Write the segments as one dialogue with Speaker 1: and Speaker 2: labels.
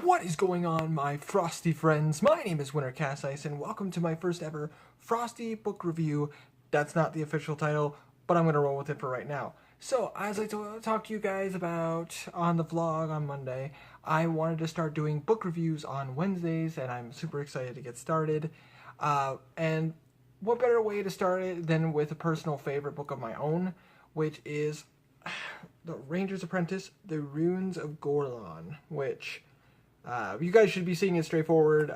Speaker 1: What is going on, my frosty friends? My name is Wintercasice, and welcome to my first ever Frosty Book review. That's not the official title, but I'm going to roll with it for right now. So, as I talked to you guys about on the vlog on Monday, I wanted to start doing book reviews on Wednesdays, and I'm super excited to get started. And what better way to start it than with a personal favorite book of my own, which is the Rangers Apprentice, the Ruins of Gorlan, which... you guys should be seeing it straightforward.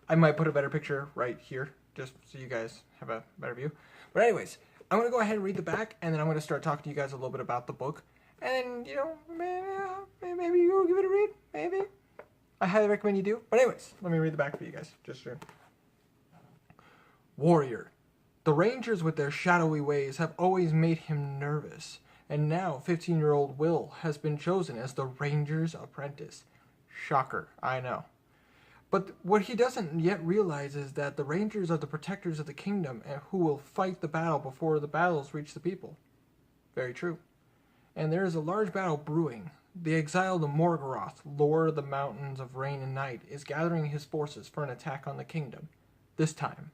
Speaker 1: I might put a better picture right here, just so you guys have a better view. But anyways, I'm going to go ahead and read the back, and then I'm going to start talking to you guys a little bit about the book. And, you know, maybe you'll give it a read, maybe. I highly recommend you do. But anyways, let me read the back for you guys, just for... Warrior. The Rangers with their shadowy ways have always made him nervous. And now 15-year-old Will has been chosen as the Rangers Apprentice. Shocker, I know. But what he doesn't yet realize is that the Rangers are the protectors of the kingdom and who will fight the battle before the battles reach the people. Very true. And there is a large battle brewing. The exiled Morgoroth, Lord of the Mountains of Rain and Night, is gathering his forces for an attack on the kingdom. This time,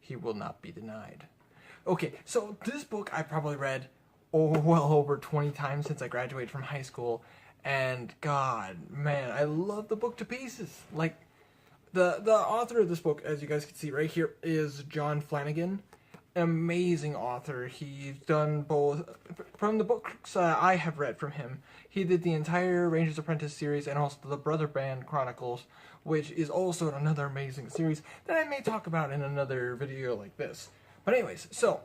Speaker 1: he will not be denied. Okay, so this book I probably read well over 20 times since I graduated from high school. And God, man, I love the book to pieces. Like, the author of this book, as you guys can see right here, is John Flanagan. An amazing author. He's done both, from the books I have read from him, he did the entire Rangers Apprentice series and also the Brother Band Chronicles, which is also another amazing series that I may talk about in another video like this. But anyways, so...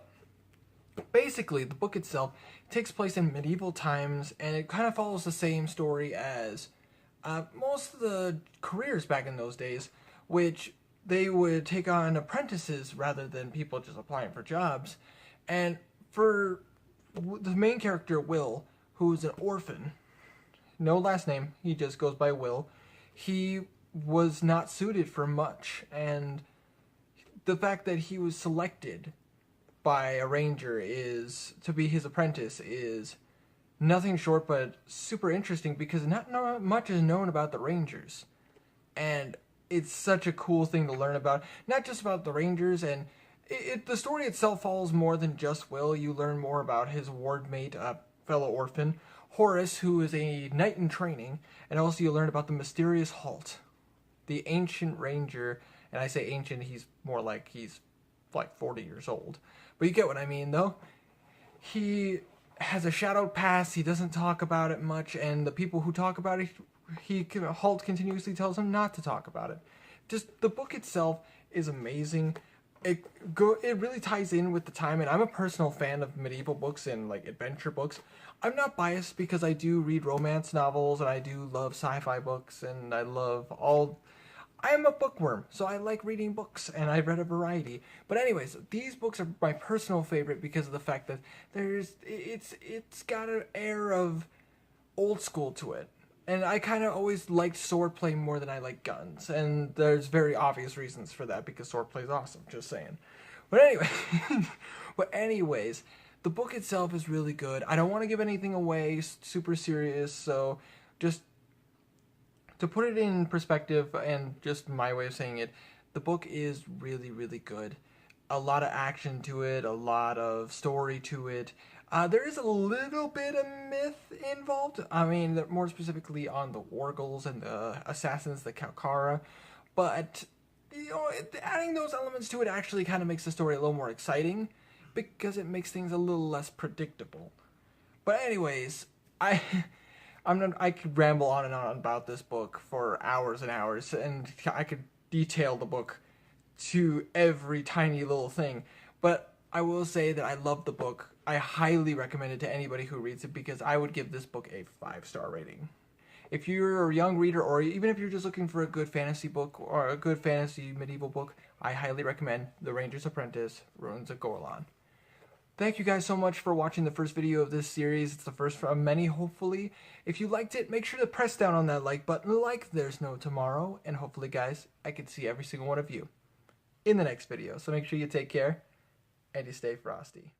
Speaker 1: basically, the book itself takes place in medieval times, and it kind of follows the same story as most of the careers back in those days, which they would take on apprentices rather than people just applying for jobs. And for the main character, Will, who's an orphan, no last name, he just goes by Will, he was not suited for much, and the fact that he was selected by a ranger is to be his apprentice is nothing short but super interesting, because not much is known about the Rangers, and it's such a cool thing to learn about, not just about the Rangers. And the story itself follows more than just Will. You learn more about his wardmate, fellow orphan Horace, who is a knight in training, and also you learn about the mysterious Halt, the ancient ranger. And I say ancient, he's more like he's like 40 years old. But you get what I mean, though. He has a shadowed past, he doesn't talk about it much, and the people who talk about it, Halt continuously tells him not to talk about it. Just, the book itself is amazing. It really ties in with the time, and I'm a personal fan of medieval books and, like, adventure books. I'm not biased because I do read romance novels, and I do love sci-fi books, and I love all... I am a bookworm, so I like reading books, and I've read a variety. But anyways, these books are my personal favorite because of the fact that it's got an air of old school to it. And I kind of always liked swordplay more than I like guns, and there's very obvious reasons for that, because swordplay is awesome, just saying. But anyways, the book itself is really good. I don't want to give anything away super serious, so just... to put it in perspective, and just my way of saying it, the book is really, really good. A lot of action to it, a lot of story to it. There is a little bit of myth involved. I mean, more specifically on the Wargles and the assassins, the Kalkara. But, you know, adding those elements to it actually kind of makes the story a little more exciting, because it makes things a little less predictable. But anyways, I could ramble on and on about this book for hours and hours, and I could detail the book to every tiny little thing. But I will say that I love the book. I highly recommend it to anybody who reads it, because I would give this book a 5-star rating. If you're a young reader, or even if you're just looking for a good fantasy book or a good fantasy medieval book, I highly recommend The Ranger's Apprentice, Ruins of Gorlan. Thank you guys so much for watching the first video of this series. It's the first from many, hopefully. If you liked it, make sure to press down on that like button like there's no tomorrow. And hopefully, guys, I can see every single one of you in the next video. So make sure you take care and you stay frosty.